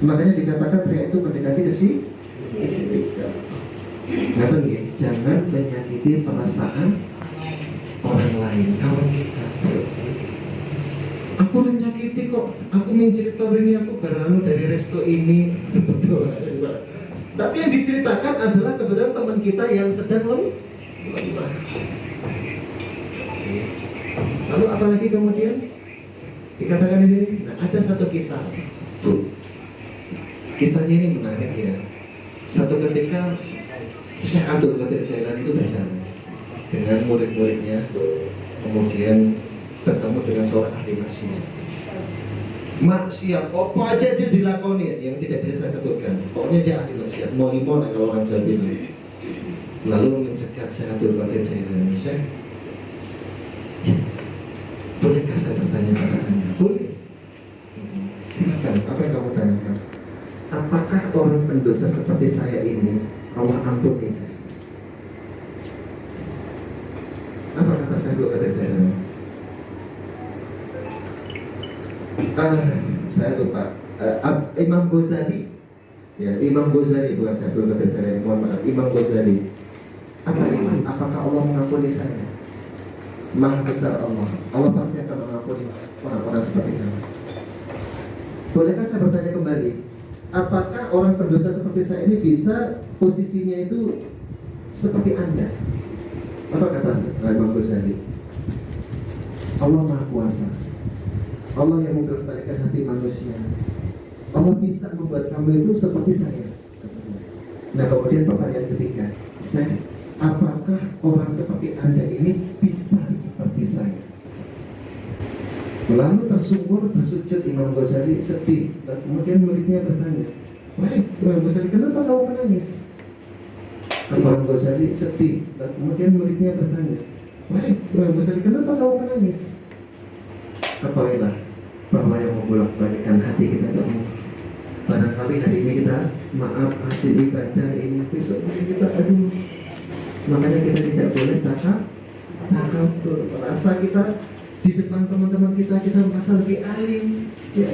Makanya dikatakan pria itu mendekati kesyirikan. Kata begini, jangan menyakiti perasaan orang lain. Kawan kita, aku menyakiti kok. Aku mencerita ini aku barang dari resto ini. Tapi yang diceritakan adalah kebetulan teman kita yang sedang lemah. Lalu apalagi kemudian dikatakan di sini, nah, ada satu kisah. Kisahnya ini menarik ya. Satu ketika Syekh Abdul Qadir Jailani itu berjalan dengan murid-muridnya, kemudian bertemu dengan seorang ahli maksiat. Apa aja dia dilakoni yang tidak bisa saya sebutkan. Pokoknya dia ahli maksiat. Mau limon kalau orang Jawa ini. Lalu mencegat Syekh Abdul Qadir Jailani, Syekh, bolehkah saya bertanya pada Anda? Boleh. Silakan. Apa yang kamu tanyakan? Apakah orang pendosa seperti saya ini Allah ampuni saya? Apa kata Syekh Abdul Qadir Jailani? Saya lupa. Imam Ghazali. Ya, Imam Ghazali bukan Syekh Abdul Qadir Jailani. Mohon maaf, Imam Ghazali. Apa Imam? Apakah Allah mengampuni saya? Maha besar Allah. Allah pasti akan mengampuni orang-orang seperti saya. Bolehkah saya bertanya kembali? Apakah orang pendosa seperti saya ini bisa posisinya itu seperti Anda? Apa kata Imam Ghazali? Allah Maha Kuasa. Allah yang memperbaikkan hati manusia. Allah bisa membuat kamu itu seperti saya. Nah, kemudian pertanyaan ketiga, apakah orang seperti Anda ini bisa seperti saya? Lalu bersujud Imam Ghazali sedih. Dan kemudian muridnya bertanya, wahai Imam Ghazali, kenapa kamu menangis? Imam Ghazali sedih. Dan kemudian muridnya bertanya, wahai Imam Ghazali, kenapa kamu menangis? Ketahuilah bahwa yang membolak-balikkan hati kita itu barangkali hari ini kita maaf hasil ibadah ini, besok kita aduh. Makanya kita tidak boleh takabur, merasa kita di depan teman-teman kita merasa lebih alim. Ya.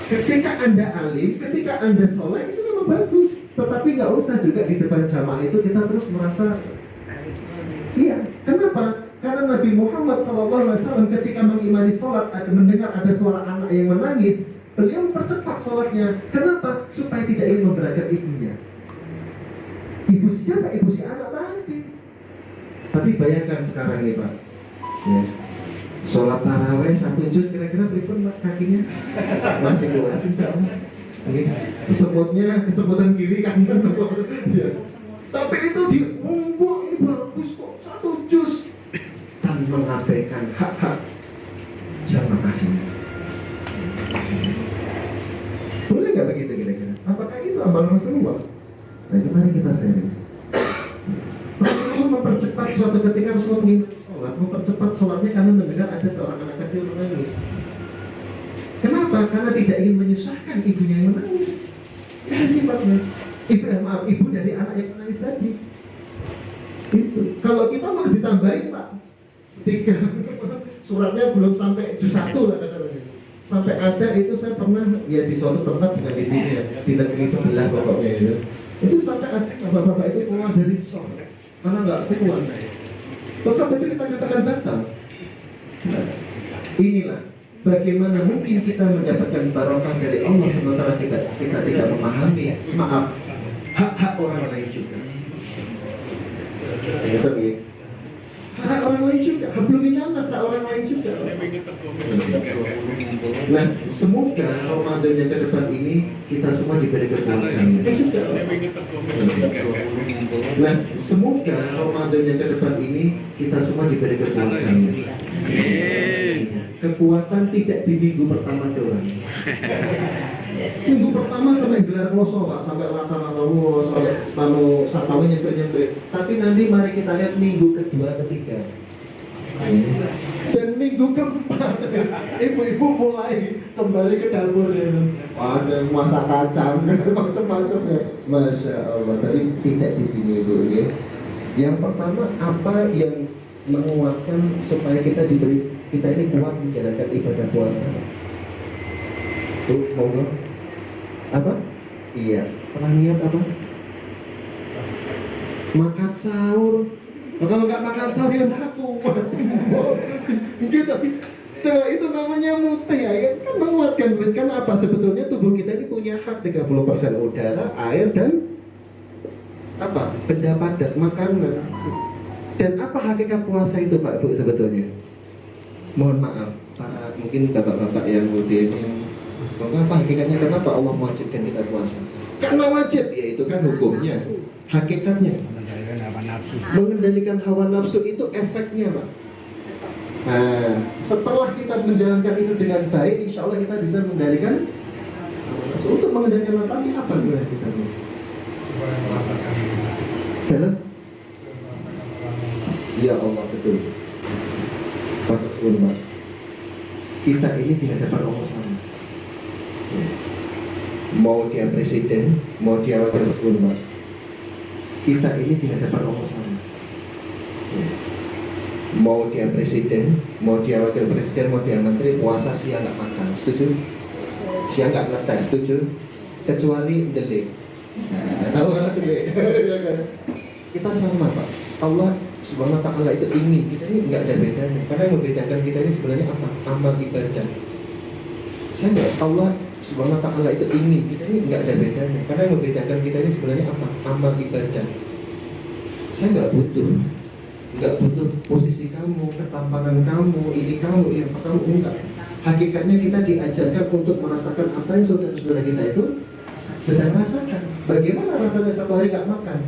Ketika Anda alim, ketika Anda soleh itu memang bagus. Tetapi nggak usah juga di depan jamaah itu kita terus merasa. Iya, kenapa? Karena Nabi Muhammad SAW ketika mengimani sholat, mendengar ada suara anak yang menangis, beliau mempercepat sholatnya. Kenapa? Supaya tidak ingin memberatkan ibunya. Ibu siapa? Ibu si anak tadi. Tapi bayangkan sekarang ini Pak, ya, sholat taraweh 1 juz kira-kira beripun kakinya masih kuat insya Allah. Kesemutan kiri kan ya. Tapi itu diumbuk ini bagus kok 1 juz dan mengabaikan hak-hak jamaahnya. Boleh nggak begitu kira-kira? Apakah itu amal Rasulullah? Nah, mari kita sharing. Rasulullah mempercepat suatu ketika Rasulullah mengimani sholat, mempercepat sholatnya karena mendengar ada seorang anak kecil menangis. Kenapa? Karena tidak ingin menyusahkan ibunya yang menangis. Itu sifatnya. Ibu dari anak yang menangis tadi. Itu. Kalau kita malah ditambahin Pak 3 suratnya belum sampai juz 1 lah kasarnya. Sampai ada itu saya pernah ya di suatu tempat bukan di sini ya, di negeri sebelah pokoknya itu. Itu sampai ada bapak-bapak itu keluar dari shock karena nggak kuat. Terus sampai itu kita katakan batal. Nah, inilah bagaimana mungkin kita mendapatkan barokah dari Allah sementara kita tidak memahami hak-hak orang lain juga. Hak orang lain juga, hablum minallah orang lain juga. Nah, semoga Ramadan yang ke depan ini kita semua diberi kesehatan. Nah, semoga Ramadan yang ke depan ini kita semua diberi kesehatan. Kekuatan tidak di minggu pertama doang. Minggu pertama sampai gelar kloso Pak, sampai rata-rata sampai manu satawi nyampe. Tapi nanti mari kita lihat minggu kedua, ketiga. Dan minggu keempat ibu-ibu mulai kembali ke dapur ya. Ada masak kacang macam-macam ya. Masya Allah. Tapi tidak di sini Ibu ya. Yang pertama apa yang menguatkan supaya kita ini kuat menjalankan ibadah puasa. Tuh, monggo. Apa? Iya, setelah niat apa? Makan sahur. Nah, kalau nggak makan sahur ya aku. Gitu. Coba itu namanya mutih ya, kan menguatkan. Karena apa? Sebetulnya tubuh kita ini punya hak 30% udara, air dan apa? Benda padat, makanan. Dan apa hakikat puasa itu Pak Bu sebetulnya? Mohon maaf, para mungkin bapak-bapak yang muda ini, apa hakikatnya, kenapa Allah mewajibkan kita puasa? Karena wajib, yaitu kan hukumnya, hakikatnya. Mengendalikan hawa nafsu itu efeknya Pak. Nah, setelah kita menjalankan itu dengan baik, insya Allah kita bisa mengendalikan hawa nafsu. Untuk mengendalikan tapi apa gunanya kita? Dalam? Ya Allah, betul. Pak, kita ini tidak dapat omong sama. Mau dia presiden, mau dia wakil presiden, kita ini tidak dapat omong sama. Mau dia presiden, mau dia wakil presiden, mau dia menteri, puasa siang nggak makan, setuju? Siang nggak ngetes, setuju? Kecuali delik. Tahu kan delik? Kita sama Pak. Allah Subhanahu wa ta'ala itu ingin kita ini nggak ada bedanya. Karena yang membedakan kita ini sebenarnya apa? Amal ibadah. Saya nggak, Allah Subhanahu wa ta'ala itu ingin kita ini nggak ada bedanya. Karena yang membedakan kita ini sebenarnya apa? Amal ibadah. Saya nggak butuh posisi kamu, ketampanan kamu, ini kamu, enggak. Hakikatnya kita diajarkan untuk merasakan apa yang saudara-saudara kita itu sedang rasakan. Bagaimana rasanya satu hari nggak makan?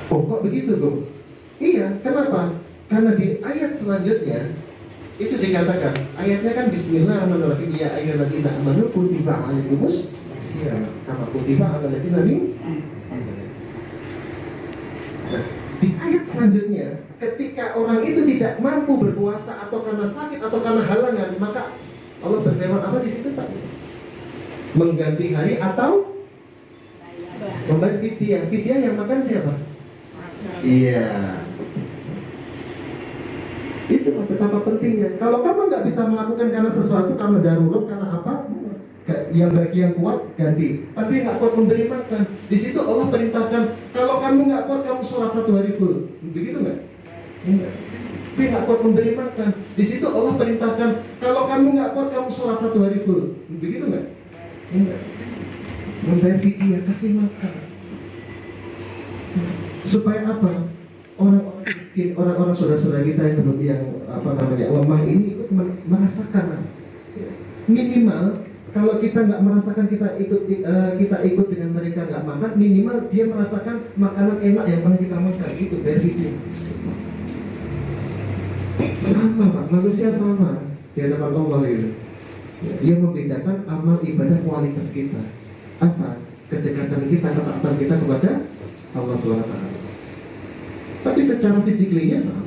Oh kok begitu Bung? Iya, kenapa? Karena di ayat selanjutnya itu dikatakan, ayatnya kan Bismillahirrahmanirrahim, ya ayyuhalladzina amanu kutiba alaikumus syiyam kama kutiba alal ladzina min. Nah, di ayat selanjutnya, ketika orang itu tidak mampu berpuasa atau karena sakit atau karena halangan, maka Allah berfirman apa di situ Pak? Mengganti hari atau membayar fidyah. Fidyah yang makan siapa? Iya. Itu betapa pentingnya. Kalau kamu nggak bisa melakukan karena sesuatu, karena darurat, karena apa? Yang bagi yang kuat ganti. Tapi nggak kuat memberi makan. Di situ Allah perintahkan, kalau kamu nggak kuat kamu sholat 1 hari full. Begitu nggak? Enggak. Tapi nggak kuat memberi makan. Di situ Allah perintahkan, kalau kamu nggak kuat kamu sholat 1 hari full. Begitu nggak? Enggak. Membayar fidyah, kasih makan. Supaya apa? Orang-orang miskin, orang-orang saudara-saudara kita yang lemah ini ikut merasakan. Minimal kalau kita nggak merasakan, kita ikut dengan mereka nggak makan, minimal dia merasakan makanan enak yang pernah kita makan. Itu dari itu. Sama Pak, manusia sama di hadapan Allah itu. Yang membedakan amal ibadah kualitas kita. Apa? Kedekatan kita, ketaatan kita kepada Allah SWT. Tapi secara fisiklinya sama.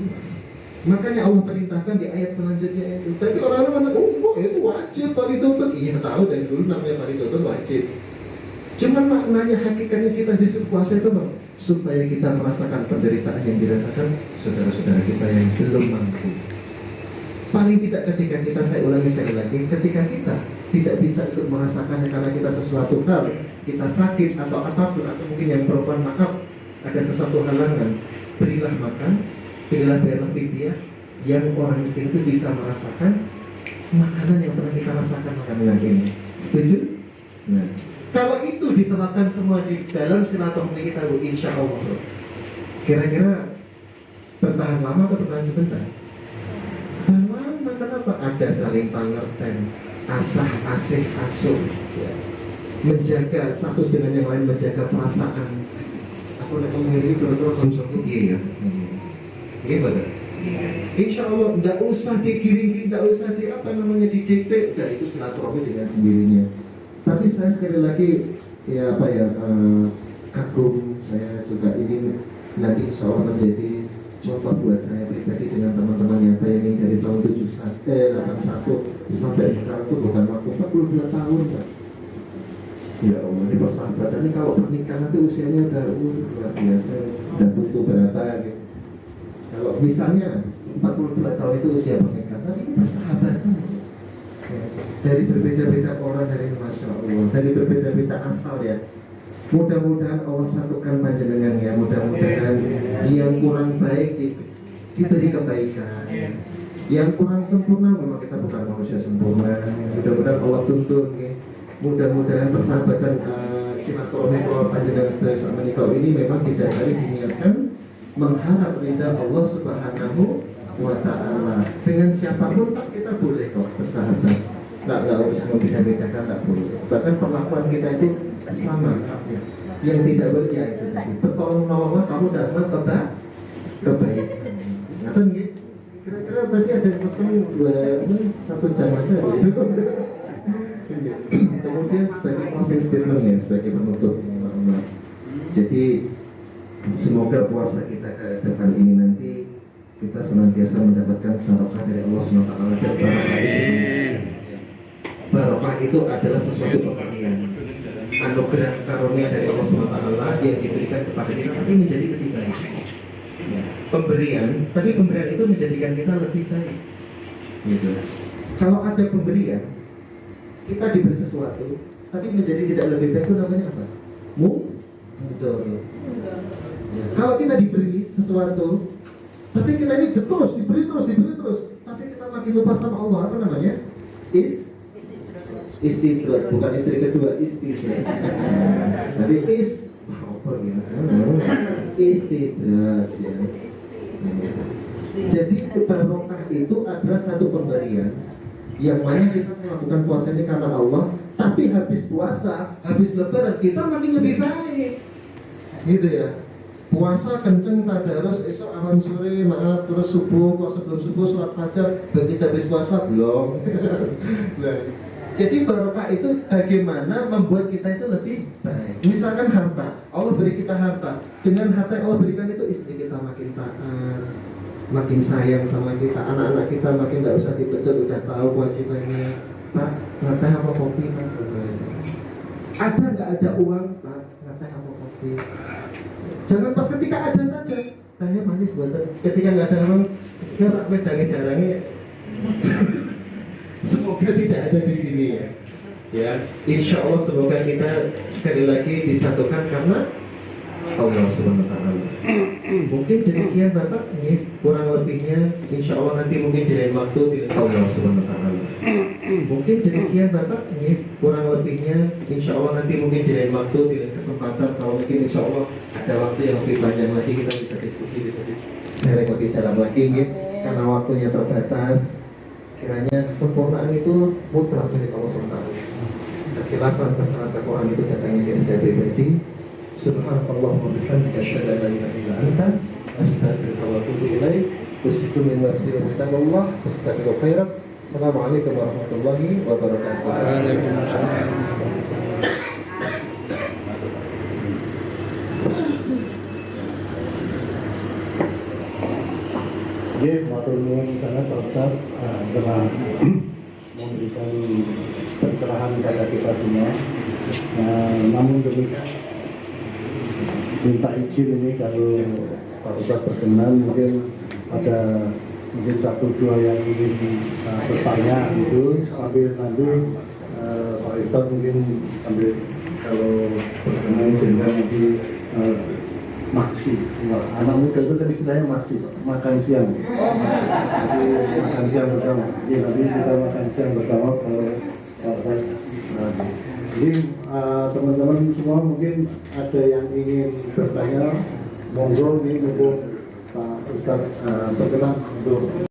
Makanya Allah perintahkan di ayat selanjutnya itu. Tapi orang-orang itu wajib paritutur. Iya tahu dari dulu namanya paritutur wajib. Cuman maknanya hakikatnya kita disuruh puasa itu Bang, supaya kita merasakan penderitaan yang dirasakan saudara-saudara kita yang belum mampu. Paling tidak ketika kita, saya ulangi sekali lagi, ketika kita tidak bisa ikut merasakannya karena kita sesuatu hal, kita sakit atau apapun, atau mungkin yang perempuan maaf ada sesuatu halangan, berilah makan, berilah fidyah yang orang miskin itu bisa merasakan makanan yang pernah kita rasakan makanan ini. Setuju? Nah, kalau itu diterapkan semua di dalam silaturahmi kita, insya Allah, kira-kira bertahan lama atau bertahan sebentar? Kenapa? Ada saling pengertian, asah-asih asuh, ya. Menjaga satu dengan yang lain, menjaga perasaan. Aku nak mengirim terus konsumsi dia ya. Iya betul. Insya Allah tidak usah digiring, tidak usah didikte, udah itu silaturahmi dengan sendirinya. Tapi saya sekali lagi kagum, saya juga ingin nanti insya Allah menjadi contoh buat saya pribadi dengan teman-teman yang bayangin dari tahun 81 sampai sekarang itu bukan waktu 42 tahun Pak. Ya Allah, di persahabatan ini kalau pernikahan itu usianya udah luar biasa, udah butuh berapa gitu. Kalau misalnya 42 tahun itu usia pernikahan, tapi ini persahabatan ya. dari berbeda-beda orang, dari Masya Allah, dari berbeda-beda asal ya. Mudah-mudahan Allah satukan panjenengan ya. Mudah-mudahan yang kurang baik diberi kebaikan. Yang kurang sempurna, memang kita bukan manusia sempurna. Mudah-mudahan Allah tuntun ya. Mudah-mudahan persahabatan silaturahmi kalau panjenengan sedaya sama nikah ini memang tidak dari diniatkan mengharap ridha Allah Subhanahu wa Ta'ala. Dengan siapapun tak kita boleh kok bersahabat. Nggak harus membeda-bedakan, nggak boleh. Bahkan perlakuan kita itu sama. Yang tidak boleh ya itu tadi. Bertolong menolong kamu dapat kebaikan. Nah, kan gitu. Kira-kira tadi ada pesan satu jam aja gitu. Kemudian sebagai closing statement ya, sebagai penutup. Jadi semoga puasa kita ke depan ini nanti kita senantiasa mendapatkan barokah dari Allah SWT. Dan barokah itu adalah sesuatu pemberian, anugerah karunia dari Allah SWT yang diberikan kepada kita, tapi menjadi lebih baik. Pemberian, tapi pemberian itu menjadikan kita lebih baik. Gitu. Kalau ada pemberian, kita diberi sesuatu, tapi menjadi tidak lebih baik, itu namanya apa? Mudor. Ya. Kalau kita diberi sesuatu, tapi kita ini terus diberi terus, tapi kita makin lupa sama Allah, apa namanya? Istidrat, bukan istri kedua, istidrat. Jadi apa gitu? Istidrat ya. Jadi barokah itu adalah satu pemberian yang mana kita melakukan puasa ini karena Allah, tapi habis puasa, habis lebaran kita makin lebih baik. Gitu ya. Puasa kenceng tadarus esok awan sore maaf terus subuh kok sebelum subuh sholat fajar begitu habis puasa belum. Nah, jadi barokah itu bagaimana membuat kita itu lebih baik. Misalkan harta, Allah beri kita harta. Dengan harta yang Allah berikan itu istri kita makin taat, makin sayang sama kita, anak-anak kita makin gak usah dipecut, udah tahu kewajibannya. Pak, ngeteh apa kopi? Pak, ada nggak ada uang? Pak, ngeteh apa kopi? Jangan pas ketika ada saja. Tanya manis buatan. Ketika nggak ada uang, ya Pak, medangnya jarangnya. Semoga tidak ada di sini ya. Ya, insya Allah semoga kita sekali lagi disatukan karena Allah Subhanahu wa Ta'ala. Mungkin demikian Bapak, ini kurang lebihnya insya Allah nanti mungkin di lain waktu di Allah Subhanahu wa Ta'ala. Mungkin demikian Bapak, ini kurang lebihnya insya Allah nanti mungkin di lain waktu di lain kesempatan. Kalau mungkin insya Allah ada waktu yang lebih panjang lagi kita bisa diskusi, bisa sharing lebih dalam lagi ya. Karena waktunya terbatas. Kiranya kesempurnaan itu mutlak dari Allah SWT. Kekhilafan kesalahan Al-Quran itu datangnya dari saya pribadi. Subhanallah wa bihamdika asyhadu an la ilaha illa anta astaghfiruka wa atubu ilaik. Wassalamu min nafsi wa bitamillah wastaghfiru khairan. Assalamualaikum warahmatullahi wabarakatuh. Waalaikumsalam. Oke, matur nuwun sangat Pak Ustaz telah memberikan pencerahan kepada kita semua. Namun demikian, minta izin ini kalau Pak Ustaz berkenan mungkin ada satu dua yang ingin bertanya gitu sambil nanti Pak Ustaz mungkin sambil kalau berkenan sehingga nanti maksi, anak muda itu tadi istilahnya maksi, makan siang. Jadi makan siang bersama. Jadi nanti kita makan siang bersama kalau jadi teman-teman semua mungkin ada yang ingin bertanya, monggo ini mumpung Pak Ustaz berkenan untuk